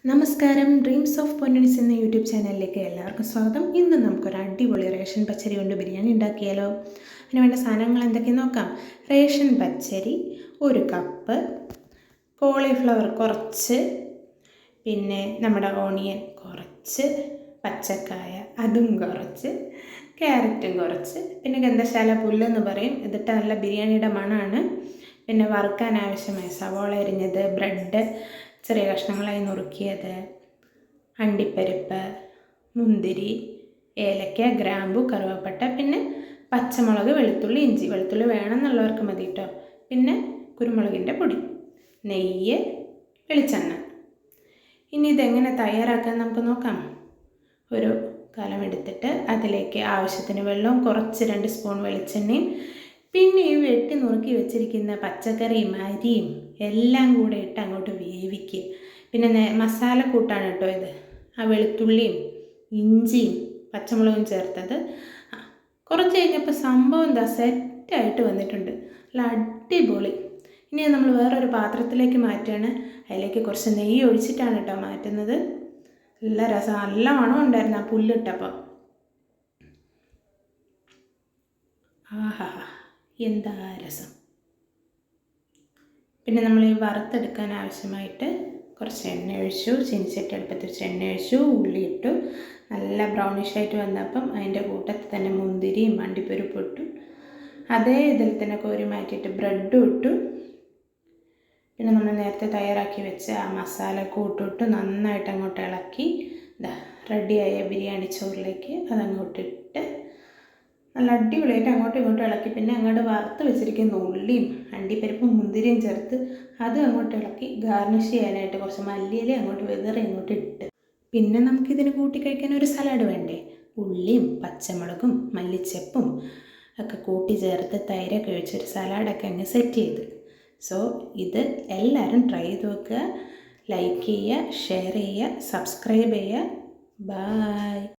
നമസ്കാരം. Dreams of പൊന്നണിസ് എന്ന YouTube ചാനലിലേക്ക് എല്ലാവർക്കും സ്വാഗതം. ഇന്ന് നമുക്കൊരു അടിപൊളി റേഷൻ പച്ചരി കൊണ്ട് ബിരിയാണി ഉണ്ടാക്കിയാലോ? അതിന് വേണ്ട സാധനങ്ങൾ എന്തൊക്കെയെന്ന് നോക്കാം. റേഷൻ പച്ചരി 1 കപ്പ്, കോളിഫ്ലവർ കുറച്ച്, പിന്നെ നമ്മുടെ ഓണിയൻ കുറച്ച്, പച്ചക്കായ അതും കുറച്ച്, ക്യാരറ്റും കുറച്ച്, പിന്നെ ഗന്ധശാല പുല്ലെന്ന് പറയും, ഇതിട്ട് നല്ല ബിരിയാണിയുടെ മണമാണ്. പിന്നെ വറുക്കാൻ ആവശ്യമായ സവോള അരിഞ്ഞത്, ബ്രെഡ് ചെറിയ കഷ്ണങ്ങളായി നുറുക്കിയത്, അണ്ടിപ്പരിപ്പ്, മുന്തിരി, ഏലക്ക, ഗ്രാമ്പു, കറുവപ്പട്ട, പിന്നെ പച്ചമുളക്, വെളുത്തുള്ളി, ഇഞ്ചി. വെളുത്തുള്ളി വേണമെന്നുള്ളവർക്ക് മതി കേട്ടോ. പിന്നെ കുരുമുളകിൻ്റെ പൊടി, നെയ്യ്, വെളിച്ചെണ്ണ. ഇനി ഇതെങ്ങനെ തയ്യാറാക്കാൻ നമുക്ക് നോക്കാം. ഒരു കലമെടുത്തിട്ട് അതിലേക്ക് ആവശ്യത്തിന് വെള്ളവും കുറച്ച് 2 സ്പൂൺ വെളിച്ചെണ്ണയും പിന്നെ ഈ വെട്ടി നുറുക്കി വെച്ചിരിക്കുന്ന പച്ചക്കറിയും അരിയും എല്ലാം കൂടെ ഇട്ട് അങ്ങോട്ട് വേവിക്കുക. പിന്നെ മസാലക്കൂട്ടാണ് കേട്ടോ ഇത്. ആ വെളുത്തുള്ളിയും ഇഞ്ചിയും പച്ചമുളകും ചേർത്തത്. കുറച്ച് കഴിഞ്ഞപ്പോൾ സംഭവം എന്താ സെറ്റായിട്ട് വന്നിട്ടുണ്ട്, നല്ല അടിപൊളി. ഇനി നമ്മൾ വേറൊരു പാത്രത്തിലേക്ക് മാറ്റുകയാണ്. അതിലേക്ക് കുറച്ച് നെയ്യ് ഒഴിച്ചിട്ടാണ് കേട്ടോ മാറ്റുന്നത്. നല്ല രസം, നല്ല മണം ഉണ്ടായിരുന്നു ആ പുല്ലിട്ടപ്പോൾ. ആഹാ, എന്താ രസം. പിന്നെ നമ്മൾ ഈ വറുത്തെടുക്കാൻ ആവശ്യമായിട്ട് കുറച്ച് എണ്ണ ഒഴിച്ചു. ചീനിച്ചട്ടി അടുപ്പത്ത് വെച്ച് എണ്ണ ഒഴിച്ചു, ഉള്ളി ഇട്ടു. നല്ല ബ്രൗണിഷായിട്ട് വന്നപ്പം അതിൻ്റെ കൂട്ടത്തിൽ തന്നെ മുന്തിരിയും അണ്ടിപ്പരിപ്പും ഇട്ടു. അതേ ഇതിൽ തന്നെ കോരി മാറ്റിയിട്ട് ബ്രെഡും ഇട്ടു. പിന്നെ നമ്മൾ നേരത്തെ തയ്യാറാക്കി വെച്ച ആ മസാല കൂട്ടിട്ട് നന്നായിട്ട് അങ്ങോട്ട് ഇളക്കി റെഡിയായ ബിരിയാണി ചോറിലേക്ക് അതങ്ങോട്ട് ഇട്ട് നല്ല അടിപൊളിയായിട്ട് അങ്ങോട്ടും ഇങ്ങോട്ടും ഇളക്കി. പിന്നെ അങ്ങോട്ട് വറുത്ത് വെച്ചിരിക്കുന്ന ഉള്ളിയും അണ്ടിപ്പരിപ്പും മുന്തിരിയും ചേർത്ത് അതും അങ്ങോട്ട് ഇളക്കി ഗാർണിഷ് ചെയ്യാനായിട്ട് കുറച്ച് മല്ലിയില അങ്ങോട്ട് വെതറി അങ്ങോട്ട് ഇട്ട്. പിന്നെ നമുക്കിതിന് കൂട്ടി കഴിക്കാൻ ഒരു സലാഡ് വേണ്ടേ. ഉള്ളിയും പച്ചമുളകും മല്ലിച്ചെപ്പും ഒക്കെ കൂട്ടി ചേർത്ത് തൈരൊക്കെ ഒഴിച്ചൊരു സലാഡൊക്കെ അങ്ങ് സെറ്റ് ചെയ്ത്. സോ ഇത് എല്ലാവരും ട്രൈ ചെയ്ത് നോക്കുക. ലൈക്ക് ചെയ്യുക, ഷെയർ ചെയ്യുക, സബ്സ്ക്രൈബ് ചെയ്യുക. ബായ്.